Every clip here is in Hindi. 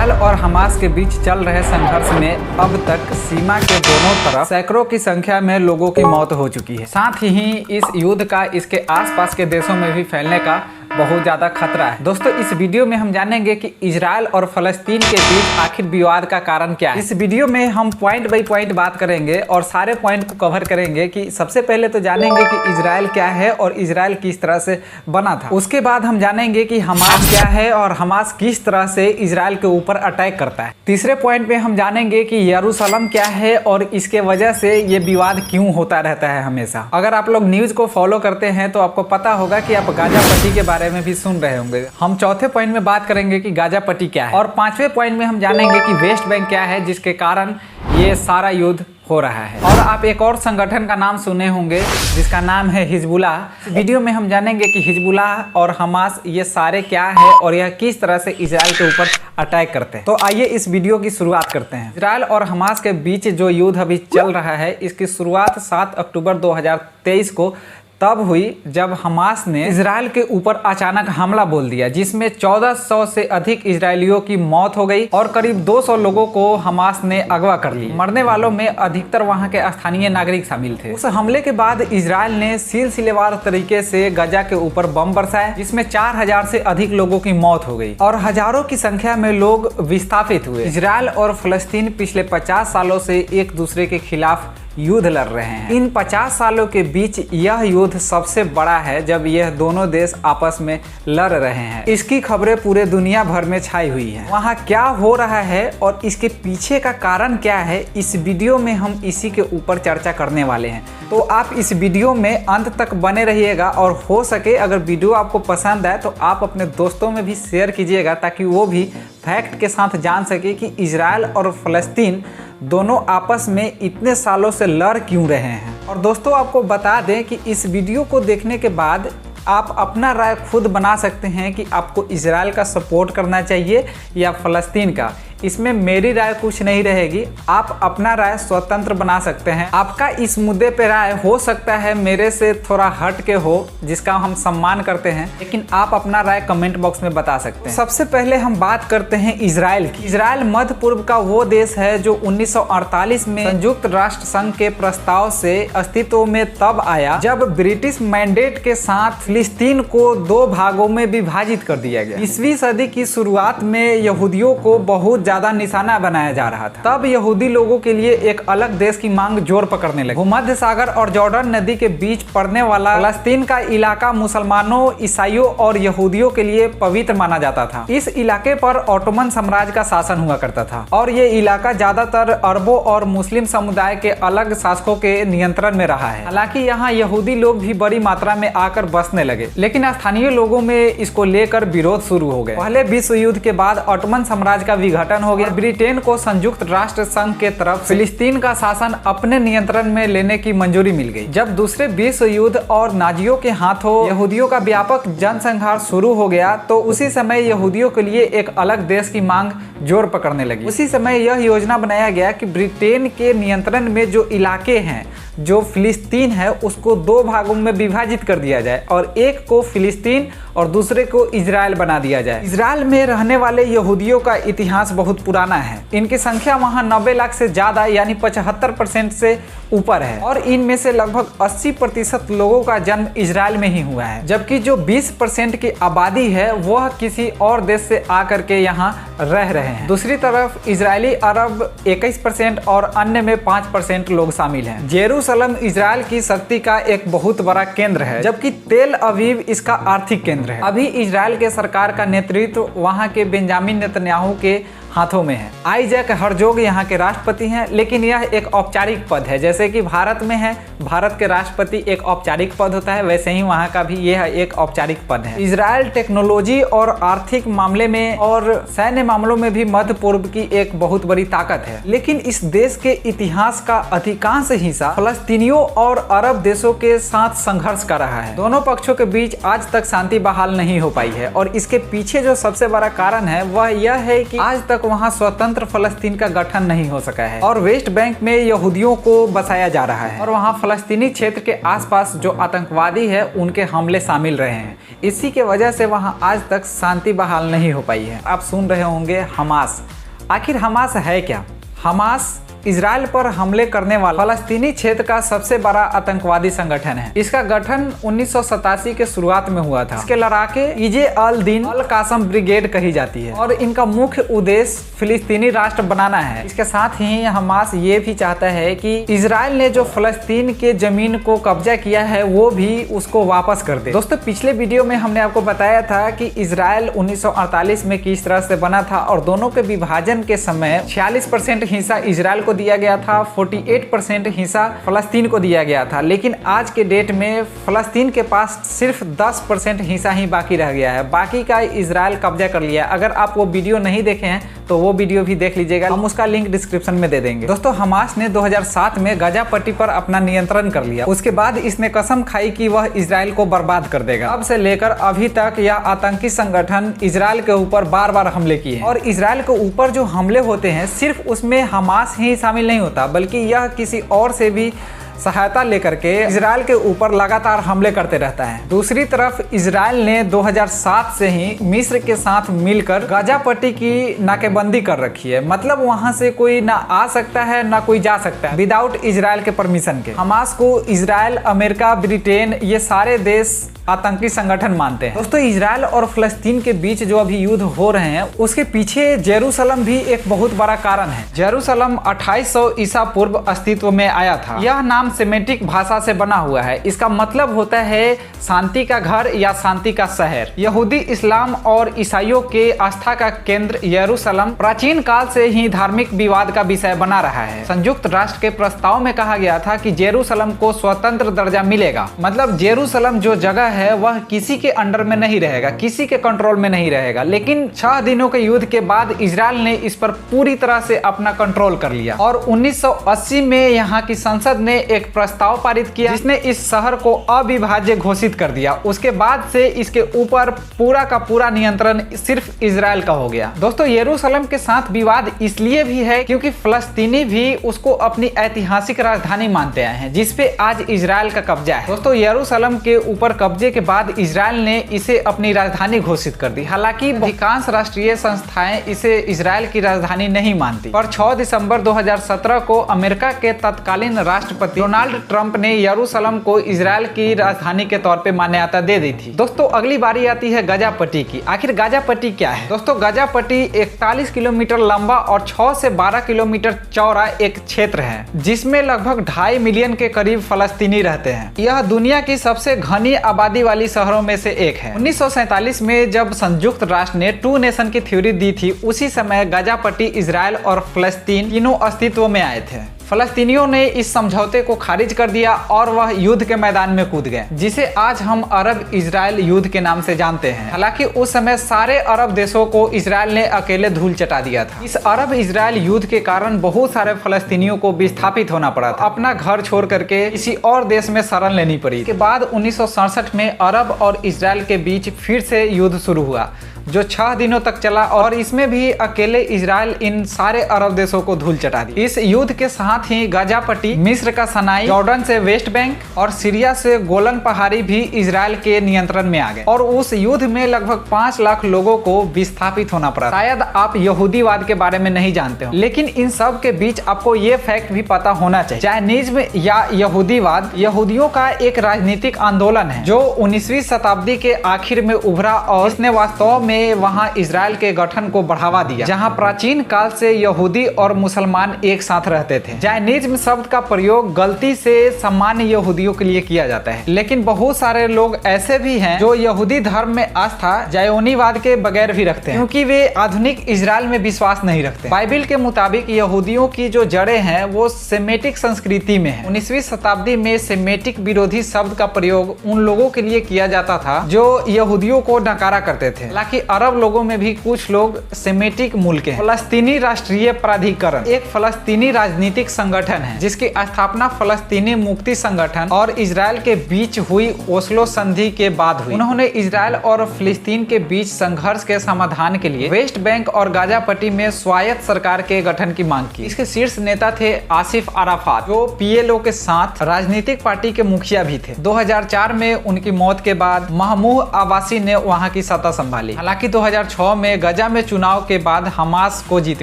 इजराइल और हमास के बीच चल रहे संघर्ष में अब तक सीमा के दोनों तरफ सैकड़ों की संख्या में लोगों की मौत हो चुकी है। साथ ही इस युद्ध का इसके आसपास के देशों में भी फैलने का बहुत ज़्यादा खतरा है। दोस्तों, इस वीडियो में हम जानेंगे कि इजराइल और फलस्तीन के बीच आखिर विवाद का कारण क्या है। इस वीडियो में हम पॉइंट बाई पॉइंट बात करेंगे और सारे पॉइंट को कवर करेंगे कि सबसे पहले तो जानेंगे कि इजराइल क्या है और इजराइल किस तरह से बना था। उसके बाद हम जानेंगे कि हमास क्या है और हमास किस तरह से इजराइल के ऊपर अटैक करता है। तीसरे पॉइंट में हम जानेंगे कि यरूशलेम क्या है और इसके वजह से ये विवाद क्यों होता रहता है हमेशा। अगर आप लोग न्यूज को फॉलो करते हैं तो आपको पता होगा कि आप गाजा पट्टी के बारे में भी सुन रहे होंगे। हम चौथे पॉइंट में बात करेंगे कि गाजा पट्टी क्या है और पांचवें पॉइंट में हम जानेंगे कि वेस्ट बैंक क्या है जिसके कारण ये सारा युद्ध हो रहा है। और आप एक और संगठन का नाम सुने होंगे जिसका नाम है हिजबुल्लाह। वीडियो में हम जानेंगे कि हिजबुल्लाह और हमास ये सारे क्या है और यह किस तरह से इजराइल के ऊपर अटैक करते हैं। तो आइए इस वीडियो की शुरुआत करते हैं। इजराइल और हमास के बीच जो युद्ध अभी चल रहा है इसकी शुरुआत 7 अक्टूबर 2023 को तब हुई जब हमास ने इजराइल के ऊपर अचानक हमला बोल दिया, जिसमें 1400 से अधिक इजरायलियों की मौत हो गई और करीब 200 लोगों को हमास ने अगवा कर लिया। मरने वालों में अधिकतर वहां के स्थानीय नागरिक शामिल थे। उस हमले के बाद इजराइल ने सिलसिलेवार तरीके से गाजा के ऊपर बम बरसाए, जिसमें 4000 से अधिक लोगों की मौत हो गई और हजारों की संख्या में लोग विस्थापित हुए। इजराइल और फलस्तीन पिछले 50 सालों से एक दूसरे के खिलाफ युद्ध लड़ रहे हैं। इन 50 सालों के बीच यह युद्ध सबसे बड़ा है जब यह दोनों देश आपस में लड़ रहे हैं। इसकी खबरें पूरे दुनिया भर में छाई हुई हैं। वहाँ क्या हो रहा है और इसके पीछे का कारण क्या है, इस वीडियो में हम इसी के ऊपर चर्चा करने वाले हैं। तो आप इस वीडियो में अंत तक बने रहिएगा और हो सके अगर वीडियो आपको पसंद आए तो आप अपने दोस्तों में भी शेयर कीजिएगा ताकि वो भी फैक्ट के साथ जान सके कि इजराइल और फलस्तीन दोनों आपस में इतने सालों से लड़ क्यों रहे हैं। और दोस्तों, आपको बता दें कि इस वीडियो को देखने के बाद आप अपना राय खुद बना सकते हैं कि आपको इजराइल का सपोर्ट करना चाहिए या फलस्तीन का। इसमें मेरी राय कुछ नहीं रहेगी, आप अपना राय स्वतंत्र बना सकते हैं। आपका इस मुद्दे पे राय हो सकता है मेरे से थोड़ा हट के हो, जिसका हम सम्मान करते हैं, लेकिन आप अपना राय कमेंट बॉक्स में बता सकते हैं। सबसे पहले हम बात करते हैं इजराइल की। इजराइल मध्य पूर्व का वो देश है जो 1948 में संयुक्त राष्ट्र संघ के प्रस्ताव से अस्तित्व में तब आया जब ब्रिटिश मैंडेट के साथ फिलिस्तीन को 2 भागों में विभाजित कर दिया गया। 20वीं सदी की शुरुआत में यहूदियों को बहुत ज्यादा निशाना बनाया जा रहा था। तब यहूदी लोगों के लिए एक अलग देश की मांग जोर पकड़ने लगी। भूमध्य सागर और जॉर्डन नदी के बीच पड़ने वाला फलस्तीन का इलाका मुसलमानों, ईसाइयों और यहूदियों के लिए पवित्र माना जाता था। इस इलाके पर ऑटोमन साम्राज्य का शासन हुआ करता था और ये इलाका ज्यादातर अरबों और मुस्लिम समुदाय के अलग शासकों के नियंत्रण में रहा है। हालांकि यहाँ यहूदी लोग भी बड़ी मात्रा में आकर बसने लगे, लेकिन स्थानीय लोगों में इसको लेकर विरोध शुरू हो गए। पहले विश्व युद्ध के बाद ऑटोमन साम्राज्य का विघटन हो गया। ब्रिटेन को संयुक्त राष्ट्र संघ के तरफ फिलिस्तीन का शासन अपने नियंत्रण में लेने की मंजूरी मिल गई। जब दूसरे विश्व युद्ध और नाजियों के हाथों यहूदियों का व्यापक जनसंहार शुरू हो गया तो उसी समय यहूदियों के लिए एक अलग देश की मांग जोर पकड़ने लगी। उसी समय यह योजना बनाया गया कि ब्रिटेन के नियंत्रण में जो इलाके हैं, जो फिलिस्तीन है, उसको 2 भागों में विभाजित कर दिया जाए और एक को फिलिस्तीन और दूसरे को इजराइल बना दिया जाए। इजराइल में रहने वाले यहूदियों का इतिहास बहुत पुराना है। इनकी संख्या वहां 90 लाख से ज्यादा यानी 75% से ऊपर है और इनमें से लगभग 80% लोगों का जन्म इजराइल में ही हुआ है, जबकि जो 20% की आबादी है वह किसी और देश से आकर के यहाँ रह रहे हैं। दूसरी तरफ इजरायली अरब 21% और अन्य में 5% लोग शामिल हैं। जेरूशलेम इजराइल की शक्ति का एक बहुत बड़ा केंद्र है, जबकि तेल अवीव इसका आर्थिक केंद्र है। अभी इजराइल के सरकार का नेतृत्व वहां के बेंजामिन नेतन्याहू के हाथों में है। आइजैक हर्जोग यहाँ के राष्ट्रपति हैं, लेकिन यह एक औपचारिक पद है। जैसे कि भारत में है, भारत के राष्ट्रपति एक औपचारिक पद होता है, वैसे ही वहाँ का भी यह एक औपचारिक पद है। इजराइल टेक्नोलॉजी और आर्थिक मामले में और सैन्य मामलों में भी मध्य पूर्व की एक बहुत बड़ी ताकत है, लेकिन इस देश के इतिहास का अधिकांश हिस्सा फलस्तीनियों और अरब देशों के साथ संघर्ष कर रहा है। दोनों पक्षों के बीच आज तक शांति बहाल नहीं हो पाई है और इसके पीछे जो सबसे बड़ा कारण है वह यह है कि आज तक तक वहां स्वतंत्र फलस्तीन का गठन नहीं हो सका है और वेस्ट बैंक में यहूदियों को बसाया जा रहा है और वहां फलस्तीनी क्षेत्र के आसपास जो आतंकवादी है उनके हमले शामिल रहे हैं। इसी के वजह से वहां आज तक शांति बहाल नहीं हो पाई है। आप सुन रहे होंगे हमास। आखिर हमास है क्या? हमास इजराइल पर हमले करने वाला फलस्तीनी क्षेत्र का सबसे बड़ा आतंकवादी संगठन है। इसका गठन 1987 के शुरुआत में हुआ था। इसके लड़ाके इजे अल दिन अल कासम ब्रिगेड कही जाती है और इनका मुख्य उद्देश्य फिलिस्तीनी राष्ट्र बनाना है। इसके साथ ही हमास ये भी चाहता है कि इजराइल ने जो फलस्तीन के जमीन को कब्जा किया है वो भी उसको वापस कर दे। दोस्तों, पिछले वीडियो में हमने आपको बताया था कि इजराइल 1948 में किस तरह से बना था और दोनों के विभाजन के समय 46% हिस्सा इजराइल दिया गया था, 48% हिस्सा फलस्तीन को दिया गया था। लेकिन आज के डेट में फलस्तीन के पास सिर्फ 10% हिस्सा ही बाकी रह गया है। बाकी का इजराइल कब्जा कर लिया। अगर आप वो वीडियो नहीं देखे हैं तो वो वीडियो भी देख लीजिएगा, हम उसका लिंक डिस्क्रिप्शन में दे देंगे। दोस्तों, हमास ने 2007 में गाजा पट्टी पर अपना नियंत्रण कर लिया। उसके बाद इसने कसम खाई कि वह इजराइल को बर्बाद कर देगा। अब से लेकर अभी तक यह आतंकी संगठन इजराइल के ऊपर बार बार हमले किए और इजराइल के ऊपर जो हमले होते हैं सिर्फ उसमें हमास ही शामिल नहीं होता, बल्कि यह किसी और से भी सहायता लेकर के इजराइल के ऊपर लगातार हमले करते रहता है। दूसरी तरफ इजराइल ने 2007 से ही मिस्र के साथ मिलकर गाजा पट्टी की नाकेबंदी कर रखी है। मतलब वहां से कोई ना आ सकता है ना कोई जा सकता है विदाउट इजराइल के परमिशन के। हमास को इजराइल, अमेरिका, ब्रिटेन ये सारे देश आतंकी संगठन मानते हैं। दोस्तों, इजराइल और फलस्तीन के बीच जो अभी युद्ध हो रहे हैं उसके पीछे जेरूसलम भी एक बहुत बड़ा कारण है। जेरूसलम 2800 ईसा पूर्व अस्तित्व में आया था। यह नाम सेमेटिक भाषा से बना हुआ है। इसका मतलब होता है शांति का घर या शांति का शहर। यहूदी, इस्लाम और ईसाइयों के आस्था का केंद्र जेरूसलम प्राचीन काल से ही धार्मिक विवाद का विषय बना रहा है। संयुक्त राष्ट्र के प्रस्ताव में कहा गया था कि जेरूसलम को स्वतंत्र दर्जा मिलेगा। मतलब जेरूसलम जो जगह है वह किसी के अंडर में नहीं रहेगा, किसी के कंट्रोल में नहीं रहेगा। लेकिन 6 दिनों के युद्ध के बाद इजराइल ने इस पर पूरी तरह से अपना कंट्रोल कर लिया और 1980 में यहाँ की संसद ने एक प्रस्ताव पारित किया जिसने इस शहर को अविभाज्य घोषित कर दिया। उसके बाद से इसके ऊपर पूरा का पूरा नियंत्रण सिर्फ इजराइल का हो गया। दोस्तों, यरूशलेम के साथ विवाद इसलिए भी है क्योंकि फलस्तीनी भी उसको अपनी ऐतिहासिक राजधानी मानते हैं जिसपे आज इजराइल का कब्जा है। दोस्तों, यरूशलेम के ऊपर कब्जे के बाद इजराइल ने इसे अपनी राजधानी घोषित कर दी। हालांकि अधिकांश राष्ट्रीय संस्थाएं इसे इजराइल की राजधानी नहीं मानती। पर 6 दिसंबर 2017 को अमेरिका के तत्कालीन राष्ट्रपति डोनाल्ड ट्रंप ने यरूशलेम को इजराइल की राजधानी के तौर पे मान्यता दे दी थी। दोस्तों, अगली बारी आती है गाजा पट्टी की। आखिर गाजा पट्टी क्या है? दोस्तों, गाजा पट्टी 41 किलोमीटर लंबा और 6 से 12 किलोमीटर चौड़ा एक क्षेत्र है जिसमें लगभग 2.5 मिलियन के करीब फलस्तीनी रहते हैं। यह दुनिया की सबसे घनी आबादी वाली शहरों में से एक है। 1947 में जब संयुक्त राष्ट्र ने 2 नेशन की थ्योरी दी थी उसी समय गाजा पट्टी, इजराइल और फलस्तीन तीनों अस्तित्व में आए थे। फलस्तीनियों ने इस समझौते को खारिज कर दिया और वह युद्ध के मैदान में कूद गए जिसे आज हम अरब इजराइल युद्ध के नाम से जानते हैं। हालांकि उस समय सारे अरब देशों को इजराइल ने अकेले धूल चटा दिया था। इस अरब इजराइल युद्ध के कारण बहुत सारे फलस्तीनियों को विस्थापित होना पड़ा था। अपना घर छोड़ करके किसी और देश में शरण लेनी पड़ी। इसके बाद 1967 में अरब और इजराइल के बीच फिर से युद्ध शुरू हुआ जो 6 दिनों तक चला और इसमें भी अकेले इजराइल इन सारे अरब देशों को धूल चटा दी। इस युद्ध के साथ ही गाजा पट्टी, मिस्र का सनाई, जॉर्डन से वेस्ट बैंक और सीरिया से गोलन पहाड़ी भी इजराइल के नियंत्रण में आ गए और उस युद्ध में लगभग 5 लाख लोगों को विस्थापित होना पड़ा। शायद आप यहूदीवाद के बारे में नहीं जानते हो, लेकिन इन सब के बीच आपको ये फैक्ट भी पता होना चाहिए। जायनिज्म या यहूदीवाद यहूदियों का एक राजनीतिक आंदोलन है जो 19वीं शताब्दी के आखिर में उभरा और इसने वास्तव में वहां इजराइल के गठन को बढ़ावा दिया जहां प्राचीन काल से यहूदी और मुसलमान एक साथ रहते थे। जायनिज्म शब्द का प्रयोग गलती से सामान्य यहूदियों के लिए किया जाता है, लेकिन बहुत सारे लोग ऐसे भी हैं जो यहूदी धर्म में आस्था जायोनीवाद के बगैर भी रखते हैं क्योंकि वे आधुनिक इजराइल में विश्वास नहीं रखते। बाइबिल के मुताबिक यहूदियों की जो जड़ें हैं वो सेमेटिक संस्कृति में है। 19वीं शताब्दी में सेमेटिक विरोधी शब्द का प्रयोग उन लोगों के लिए किया जाता था जो यहूदियों को नकारा करते थे। हालांकि अरब लोगों में भी कुछ लोग सेमेटिक मूल के हैं। फलस्तीनी राष्ट्रीय प्राधिकरण एक फलस्तीनी राजनीतिक संगठन है जिसकी स्थापना फलस्तीनी मुक्ति संगठन और इजराइल के बीच हुई ओस्लो संधि के बाद हुई। उन्होंने इजराइल और फिलिस्तीन के बीच संघर्ष के समाधान के लिए वेस्ट बैंक और गाजा पट्टी में स्वायत्त सरकार के गठन की मांग की। इसके शीर्ष नेता थे आसिफ अराफात, जो पीएलओ के साथ राजनीतिक पार्टी के मुखिया भी थे। 2004 में उनकी मौत के बाद महमूद अब्बासी ने वहां की सत्ता संभाली। हालांकि 2006 में गजा में चुनाव के बाद हमास को जीत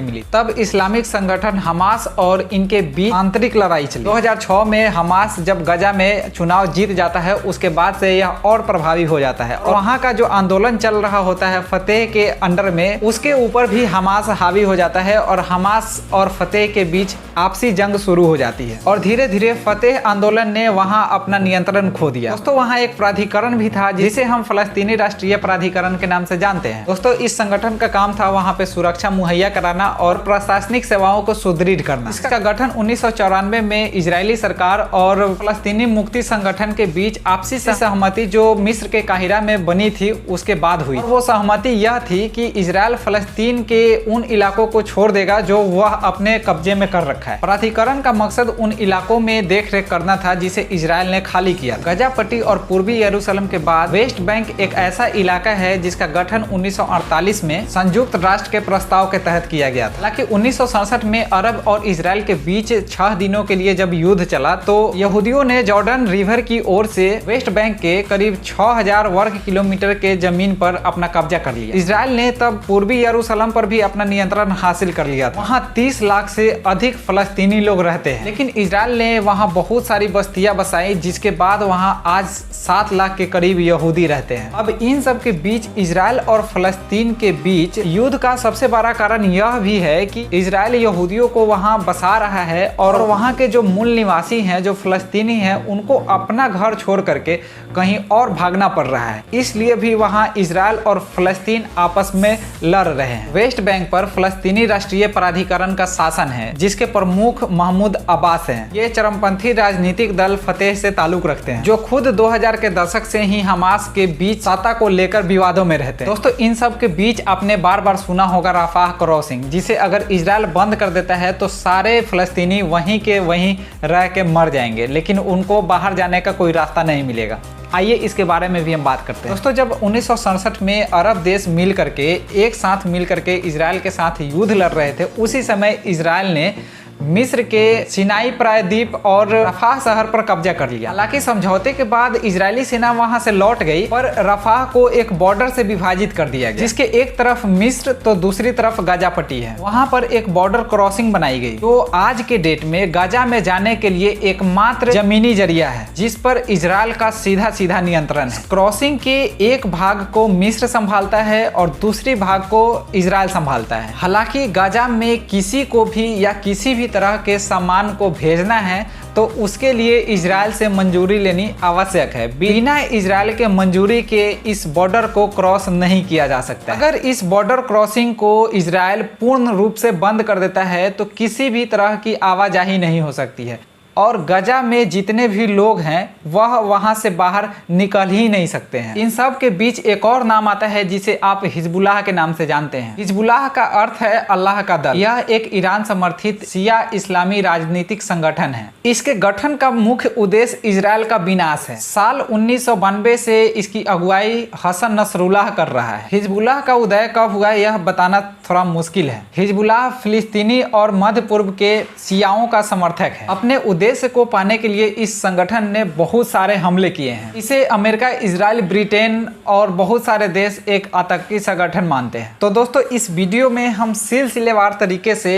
मिली। तब इस्लामिक संगठन हमास और इनके बीच आंतरिक लड़ाई चली। 2006 में हमास जब गजा में चुनाव जीत जाता है उसके बाद से यह और प्रभावी हो जाता है और वहाँ का जो आंदोलन चल रहा होता है फतेह के अंडर में, उसके ऊपर भी हमास हावी हो जाता है और हमास और फतेह के बीच आपसी जंग शुरू हो जाती है और धीरे धीरे फतेह आंदोलन ने वहां अपना नियंत्रण खो दिया। दोस्तों वहां एक प्राधिकरण भी था जिसे हम फलस्तीनी राष्ट्रीय प्राधिकरण के नाम से जानते हैं। दोस्तों इस संगठन का काम था वहां पे सुरक्षा मुहैया कराना और प्रशासनिक सेवाओं को सुदृढ़ करना। इसका गठन 1994 में इजरायली सरकार और फलस्तीनी मुक्ति संगठन के बीच आपसी सहमति जो मिस्र के काहिरा में बनी थी उसके बाद हुई। वो सहमति यह थी कि इजराइल फलस्तीन के उन इलाकों को छोड़ देगा जो वह अपने कब्जे में कर रखा है। प्राधिकरण का मकसद उन इलाकों में देख रेख करना था जिसे इजराइल ने खाली किया। गजा पट्टी और पूर्वी यरूशलेम के बाद वेस्ट बैंक एक ऐसा इलाका है जिसका गठन 1948 में संयुक्त राष्ट्र के प्रस्ताव के तहत किया गया था। हालांकि 1967 में अरब और इजराइल के बीच 6 दिनों के लिए जब युद्ध चला तो यहूदियों ने जॉर्डन रिवर की ओर से वेस्ट बैंक के करीब 6000 वर्ग किलोमीटर के जमीन पर अपना कब्जा कर लिया। इजराइल ने तब पूर्वी यरूशलेम पर भी अपना नियंत्रण हासिल कर लिया था। वहाँ 30 लाख से अधिक फलस्तीनी लोग रहते हैं, लेकिन इजराइल ने वहाँ बहुत सारी बस्तियां बसाई जिसके बाद वहाँ आज 7 लाख के करीब यहूदी रहते हैं। अब इन सब के बीच इजराइल और फलस्तीन के बीच युद्ध का सबसे बड़ा कारण यह भी है कि इजराइल यहूदियों को वहाँ बसा रहा है और वहाँ के जो मूल निवासी हैं, जो फलस्तीनी हैं, उनको अपना घर छोड़ करके कहीं और भागना पड़ रहा है। इसलिए भी वहाँ इजराइल और फलस्तीन आपस में लड़ रहे हैं। वेस्ट बैंक पर फलस्तीनी राष्ट्रीय प्राधिकरण का शासन है जिसके प्रमुख महमूद अब्बास हैं। ये चरमपंथी राजनीतिक दल फतेह से ताल्लुक रखते हैं जो खुद 2000 के दशक से ही हमास के बीच सत्ता को लेकर विवादों में रहते हैं। दोस्तों इन सब के बीच आपने बार बार सुना होगा रफाह क्रॉसिंग, जिसे अगर इजराइल बंद कर देता है तो सारे फलस्तीनी वहीं के वहीं रह के मर जाएंगे, लेकिन उनको बाहर जाने का कोई रास्ता नहीं मिलेगा। आइए इसके बारे में भी हम बात करते हैं। दोस्तों जब 1967 में अरब देश मिल करके एक साथ मिल करके इजराइल के साथ युद्ध लड़ रहे थे, उसी समय इजराइल ने मिस्र के सिनाई प्रायद्वीप और रफाह शहर पर कब्जा कर लिया। हालांकि समझौते के बाद इजरायली सेना वहां से लौट गई पर रफाह को एक बॉर्डर से विभाजित कर दिया गया, जिसके एक तरफ मिस्र तो दूसरी तरफ गाजा पट्टी है। वहां पर एक बॉर्डर क्रॉसिंग बनाई गई जो आज के डेट में गाजा में जाने के लिए एकमात्र जमीनी जरिया है जिस पर इजराइल का सीधा सीधा नियंत्रण है। क्रॉसिंग के एक भाग को मिस्र संभालता है और दूसरी भाग को इजराइल संभालता है। हालांकि गाजा में किसी को भी या किसी भी तरह के सामान को भेजना है तो उसके लिए इजराइल से मंजूरी लेनी आवश्यक है। बिना इजराइल के मंजूरी के इस बॉर्डर को क्रॉस नहीं किया जा सकता। अगर इस बॉर्डर क्रॉसिंग को इजराइल पूर्ण रूप से बंद कर देता है तो किसी भी तरह की आवाजाही नहीं हो सकती है और गजा में जितने भी लोग हैं वह वहां से बाहर निकल ही नहीं सकते हैं। इन सब के बीच एक और नाम आता है जिसे आप हिजबुल्लाह के नाम से जानते हैं। हिजबुल्लाह का अर्थ है अल्लाह का दल। यह एक ईरान समर्थित शिया इस्लामी राजनीतिक संगठन है। इसके गठन का मुख्य उद्देश्य इजराइल का विनाश है। साल 1992 से इसकी अगुवाई हसन नसरुल्लाह कर रहा है। हिजबुल्लाह का उदय कब हुआ यह बताना थोड़ा मुश्किल है। हिजबुल्लाह फिलिस्तीनी और मध्य पूर्व के शियाओं का समर्थक है। अपने उद्देश्य को पाने के लिए इस संगठन ने बहुत सारे हमले किए हैं। इसे अमेरिका, इजराइल, ब्रिटेन और बहुत सारे देश एक आतंकी संगठन मानते हैं। तो दोस्तों इस वीडियो में हम सिलसिलेवार तरीके से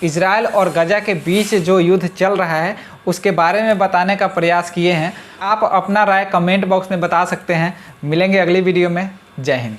इजराइल और गजा के बीच जो युद्ध चल रहा है उसके बारे में बताने का प्रयास किए हैं। आप अपना राय कमेंट बॉक्स में बता सकते हैं। मिलेंगे अगली वीडियो में। जय हिंद।